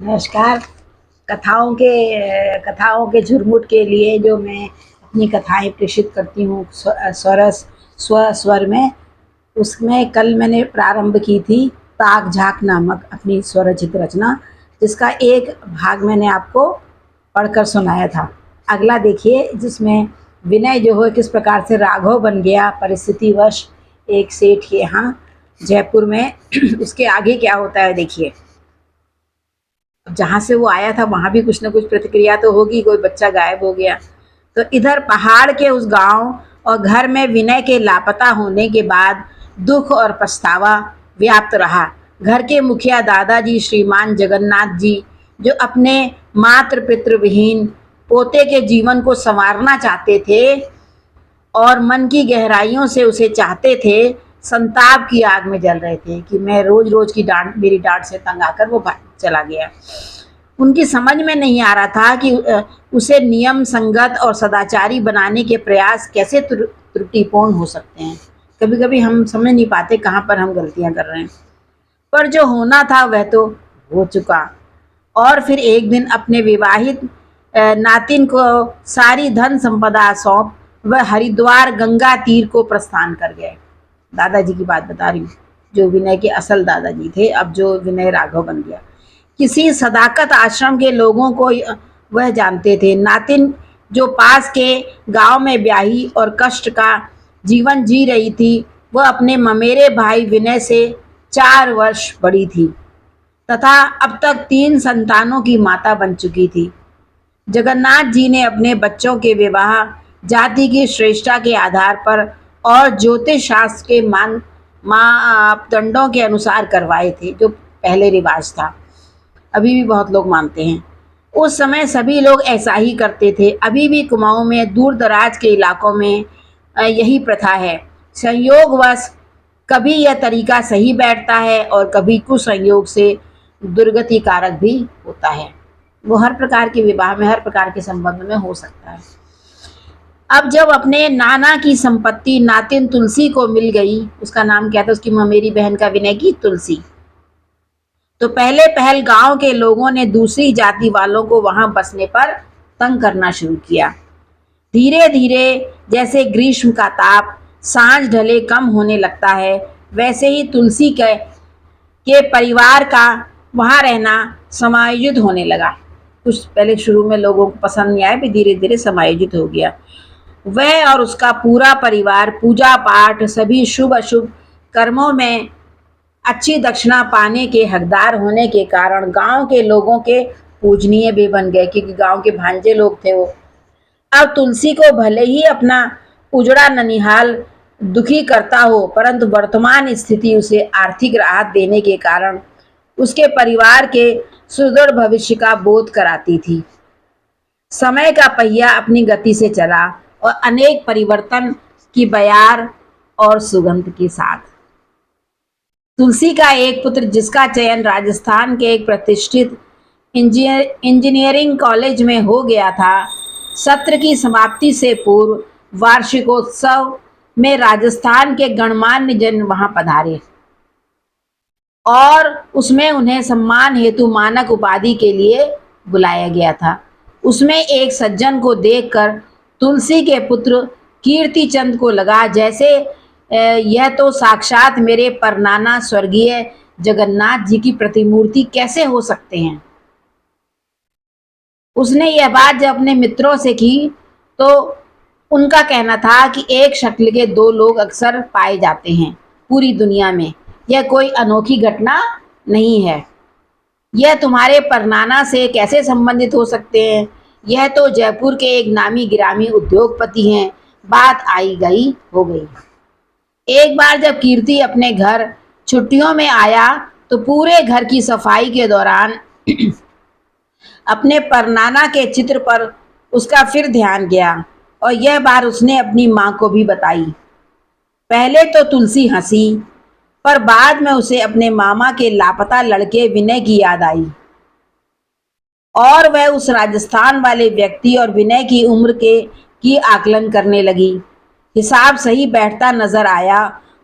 नमस्कार। कथाओं के झुरमुट के लिए जो मैं अपनी कथाएं प्रेषित करती हूँ स्वर में, उसमें कल मैंने प्रारंभ की थी ताक झाक नामक अपनी स्वरचित रचना, जिसका एक भाग मैंने आपको पढ़कर सुनाया था। अगला देखिए, जिसमें विनय जो है किस प्रकार से राघव बन गया परिस्थितिवश एक सेठ के यहाँ जयपुर में। उसके आगे क्या होता है देखिए। जहाँ से वो आया था वहाँ भी कुछ न कुछ प्रतिक्रिया तो होगी, कोई बच्चा गायब हो गया। तो इधर पहाड़ के उस गांव और घर में विनय के लापता होने के बाद दुख और पछतावा व्याप्त रहा। घर के मुखिया दादाजी श्रीमान जगन्नाथ जी, जो अपने मातृ पितृ विहीन पोते के जीवन को संवारना चाहते थे और मन की गहराइयों से उसे चाहते थे, संताप की आग में जल रहे थे कि मैं रोज रोज की डांट, मेरी डांट से तंग आकर वो चला गया। उनकी समझ में नहीं आ रहा था कि उसे नियम संगत और सदाचारी बनाने के प्रयास कैसे त्रुटिपूर्ण हो सकते हैं। कभी कभी हम समझ नहीं पाते कहाँ पर हम गलतियां कर रहे हैं, पर जो होना था वह तो हो चुका। और फिर एक दिन अपने विवाहित नातिन को सारी धन संपदा सौंप वह हरिद्वार गंगा तीर को प्रस्थान कर गए। दादाजी की बात बता रही हूँ, जो विनय के असल दादाजी थे, अब जो विनय राघव बन गया। किसी सदाकत आश्रम के लोगों को वह जानते थे। नातिन जो पास के गांव में ब्याही और कष्ट का जीवन जी रही थी, वह अपने ममेरे भाई विनय से 4 वर्ष बड़ी थी तथा अब तक 3 संतानों की माता बन चुकी थी। जगन्नाथ जी ने अपने बच्चों के विवाह जाति की श्रेष्ठता के आधार पर और ज्योतिष शास्त्र के मापदंडों के अनुसार करवाए थे, जो पहले रिवाज था, अभी भी बहुत लोग मानते हैं। उस समय सभी लोग ऐसा ही करते थे। अभी भी कुमाऊं में, दूर दराज के इलाकों में यही प्रथा है। संयोगवश कभी यह तरीका सही बैठता है और कभी कुसंयोग से दुर्गति कारक भी होता है। वो हर प्रकार के विवाह में, हर प्रकार के संबंध में हो सकता है। अब जब अपने नाना की संपत्ति नातिन तुलसी को मिल गई, उसका नाम क्या था, उसकी ममेरी बहन का विनय की तुलसी, तो पहले पहल गांव के लोगों ने दूसरी जाति वालों को वहां बसने पर तंग करना शुरू किया। धीरे धीरे जैसे ग्रीष्म का ताप सांझ ढले कम होने लगता है, वैसे ही तुलसी के परिवार का वहां रहना समायोजित होने लगा। कुछ पहले शुरू में लोगों को पसंद नहीं आया, फिर धीरे धीरे समायोजित हो गया। वह और उसका पूरा परिवार पूजा पाठ, सभी शुभ अशुभ कर्मों में अच्छी दक्षिणा पाने के हकदार होने के कारण गांव के लोगों के पूजनीय भी बन गए, क्योंकि गांव के भांजे लोग थे वो। अब तुलसी को भले ही अपना उजड़ा ननिहाल दुखी करता हो, परंतु वर्तमान स्थिति उसे आर्थिक राहत देने के कारण उसके परिवार के सुदृढ़ भविष्य का बोध कराती थी। समय का पहिया अपनी गति से चला और अनेक परिवर्तन की बयार और सुगंध के साथ तुलसी का एक पुत्र, जिसका चयन राजस्थान के एक प्रतिष्ठित इंजीनियरिंग कॉलेज में हो गया था, सत्र की समाप्ति से पूर्व वार्षिकोत्सव में राजस्थान के गणमान्य जन वहां पधारे और उसमें उन्हें सम्मान हेतु मानक उपाधि के लिए बुलाया गया था। उसमें एक सज्जन को देखकर तुलसी के पुत्र कीर्तिचंद को लगा जैसे यह तो साक्षात मेरे परनाना स्वर्गीय जगन्नाथ जी की प्रतिमूर्ति कैसे हो सकते हैं। उसने यह बात जब अपने मित्रों से की तो उनका कहना था कि एक शक्ल के 2 लोग अक्सर पाए जाते हैं पूरी दुनिया में, यह कोई अनोखी घटना नहीं है। यह तुम्हारे परनाना से कैसे संबंधित हो सकते हैं? यह तो जयपुर के एक नामी गिरामी उद्योगपति हैं। बात आई गई हो गई। एक बार जब कीर्ति अपने घर छुट्टियों में आया तो पूरे घर की सफाई के दौरान अपने परनाना के चित्र पर उसका फिर ध्यान गया और यह बात उसने अपनी माँ को भी बताई। पहले तो तुलसी हंसी, पर बाद में उसे अपने मामा के लापता लड़के विनय की याद आई और वह उस राजस्थान वाले व्यक्ति और विनय की उम्र की आकलन करने लगी। हिसाब सही बैठता नजर आया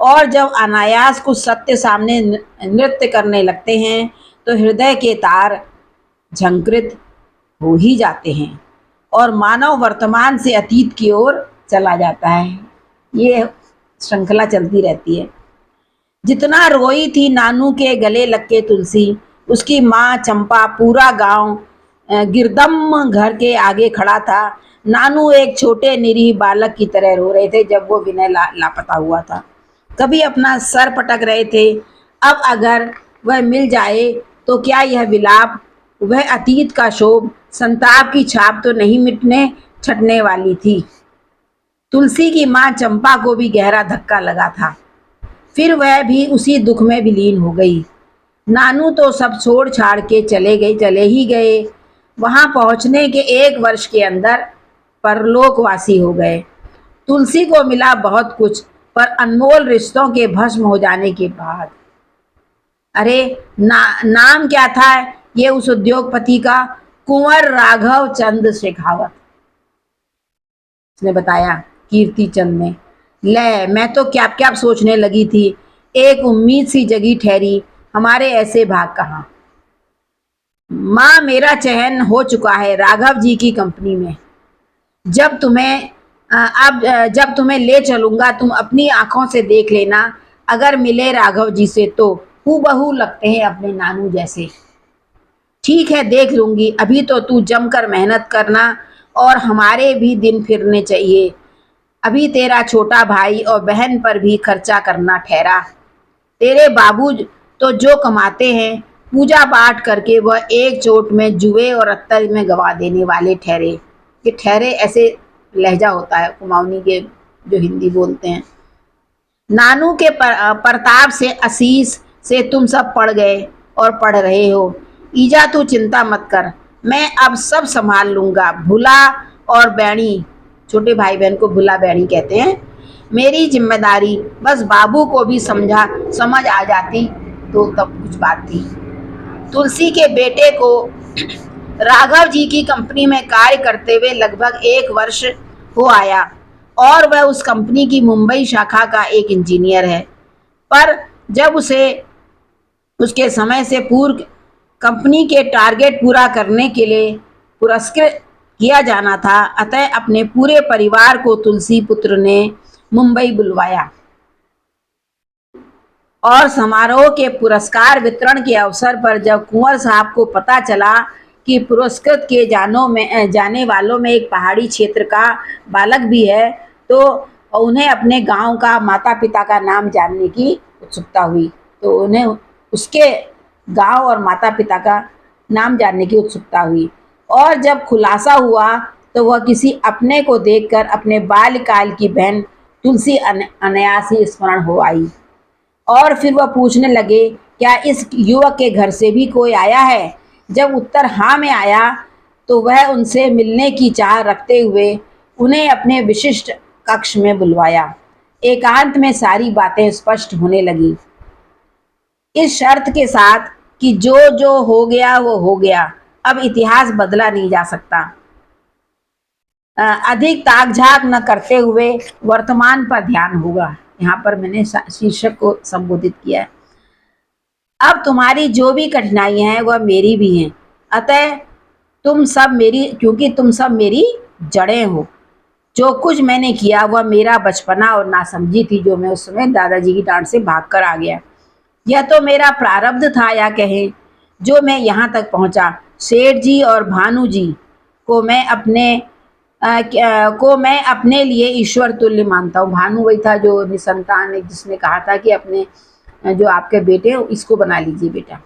और जब अनायास कुछ सत्य सामने नृत्य करने लगते हैं तो हृदय के तार झंकृत हो ही जाते हैं और मानव वर्तमान से अतीत की ओर चला जाता है। ये श्रृंखला चलती रहती है। जितना रोई थी नानू के गले लग के तुलसी, उसकी माँ चंपा, पूरा गांव गिरदम घर के आगे खड़ा था। नानू एक छोटे निरीह बालक की तरह रो रहे थे जब वो विनय लापता हुआ था। कभी अपना सर पटक रहे थे, अब अगर वह मिल जाए तो क्या यह विलाप, वह अतीत का शोभ, संताप की छाप तो नहीं मिटने छटने वाली थी। तुलसी की माँ चंपा को भी गहरा धक्का लगा था। फिर वह भी उसी दुख में विलीन हो गई। नानू तो सब छोड़ छाड़ के चले ही गए। वहां पहुंचने के 1 वर्ष के अंदर परलोकवासी हो गए। तुलसी को मिला बहुत कुछ, पर अनमोल रिश्तों के भस्म हो जाने के बाद। अरे नाम क्या था ये उस उद्योगपति का? कुंवर राघव चंद शेखावत। उसने बताया, कीर्ति चंद ने। ले, मैं तो क्या क्या सोचने लगी थी। एक उम्मीद सी जगी ठहरी, हमारे ऐसे भाग कहाँ। माँ, मेरा चयन हो चुका है राघव जी की कंपनी में। जब तुम्हें जब तुम्हें ले चलूंगा तुम अपनी आंखों से देख लेना। अगर मिले राघव जी से तो हूबहू लगते हैं अपने नानू जैसे। ठीक है, देख लूंगी। अभी तो तू जमकर मेहनत करना और हमारे भी दिन फिरने चाहिए। अभी तेरा छोटा भाई और बहन पर भी खर्चा करना ठहरा। तेरे बाबू तो जो कमाते हैं पूजा पाठ करके वह एक चोट में जुए और अत्तर में गवा देने वाले ठहरे। ये ठहरे ऐसे लहजा होता है कुमाऊनी के जो हिंदी बोलते हैं। नानू के प्रताप से, आशीष से तुम सब पढ़ गए और पढ़ रहे हो। ईजा तू चिंता मत कर, मैं अब सब संभाल लूंगा। भुला और बैणी, छोटे भाई बहन को भुला बैणी कहते हैं, मेरी जिम्मेदारी। बस बाबू को भी समझ आ जाती तो तब कुछ बात थी। तुलसी के बेटे को राघव जी की कंपनी में कार्य करते हुए लगभग 1 वर्ष हो आया और वह उस कंपनी की मुंबई शाखा का एक इंजीनियर है। पर जब उसे उसके समय से पूर्व कंपनी के टारगेट पूरा करने के लिए पुरस्कृत किया जाना था, अतः अपने पूरे परिवार को तुलसी पुत्र ने मुंबई बुलवाया और समारोह के पुरस्कार वितरण के अवसर पर जब कुंवर साहब को पता चला कि पुरस्कृत किए जाने वालों में एक पहाड़ी क्षेत्र का बालक भी है, तो उन्हें अपने गांव का, माता पिता का नाम जानने की उत्सुकता हुई। तो उन्हें उसके गांव और माता पिता का नाम जानने की उत्सुकता हुई और जब खुलासा हुआ तो वह किसी अपने को देखकर अपने बाल्यकाल की बहन तुलसी अनायास ही स्मरण हो आई और फिर वह पूछने लगे, क्या इस युवक के घर से भी कोई आया है? जब उत्तर हाँ में आया तो वह उनसे मिलने की चाह रखते हुए उन्हें अपने विशिष्ट कक्ष में बुलवाया। एकांत में सारी बातें स्पष्ट होने लगी, इस शर्त के साथ कि जो जो हो गया वो हो गया, अब इतिहास बदला नहीं जा सकता। अधिक ताक-झाक न करते हुए वर्तमान पर ध्यान होगा। यहाँ पर मैंने शीर्षक को संबोधित किया है। अब तुम्हारी जो भी कठिनाइयां हैं वह मेरी भी हैं, अतः क्योंकि तुम सब मेरी जड़ें हो। जो कुछ मैंने किया वह मेरा बचपना और नासमझी थी, जो मैं उस समय दादाजी की डांट से भागकर आ गया। यह तो मेरा प्रारब्ध था या कहें जो मैं यहाँ तक पहुँचा। सेठ जी और भानु जी को मैं अपने लिए ईश्वर तुल्य मानता हूँ। भानु वही था जो निसंतान है, जिसने कहा था कि अपने जो आपके बेटे इसको बना लीजिए बेटा।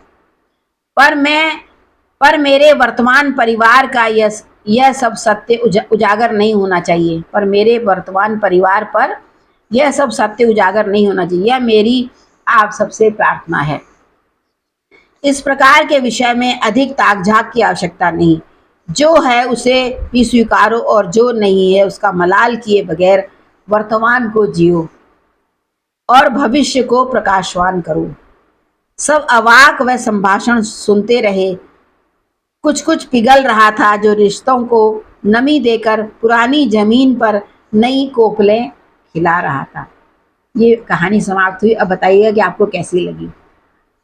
पर मेरे वर्तमान परिवार का यह सब सत्य उजागर नहीं होना चाहिए। पर मेरे वर्तमान परिवार पर यह सब सत्य उजागर नहीं होना चाहिए, यह मेरी आप सबसे प्रार्थना है। इस प्रकार के विषय में अधिक ताक-झाक की आवश्यकता नहीं। जो है उसे भी स्वीकारो और जो नहीं है उसका मलाल किए बगैर वर्तमान को जियो और भविष्य को प्रकाशवान करो। सब अवाक वह संभाषण सुनते रहे। कुछ कुछ पिघल रहा था जो रिश्तों को नमी देकर पुरानी जमीन पर नई कोपलें खिला रहा था। ये कहानी समाप्त हुई। अब बताइएगा कि आपको कैसी लगी।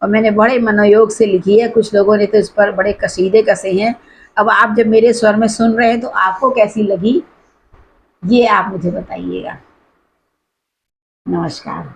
और मैंने बड़े मनोयोग से लिखी है। कुछ लोगों ने तो इस पर बड़े कसीदे कसे हैं। अब आप जब मेरे स्वर में सुन रहे हैं तो आपको कैसी लगी, ये आप मुझे बताइएगा। नमस्कार।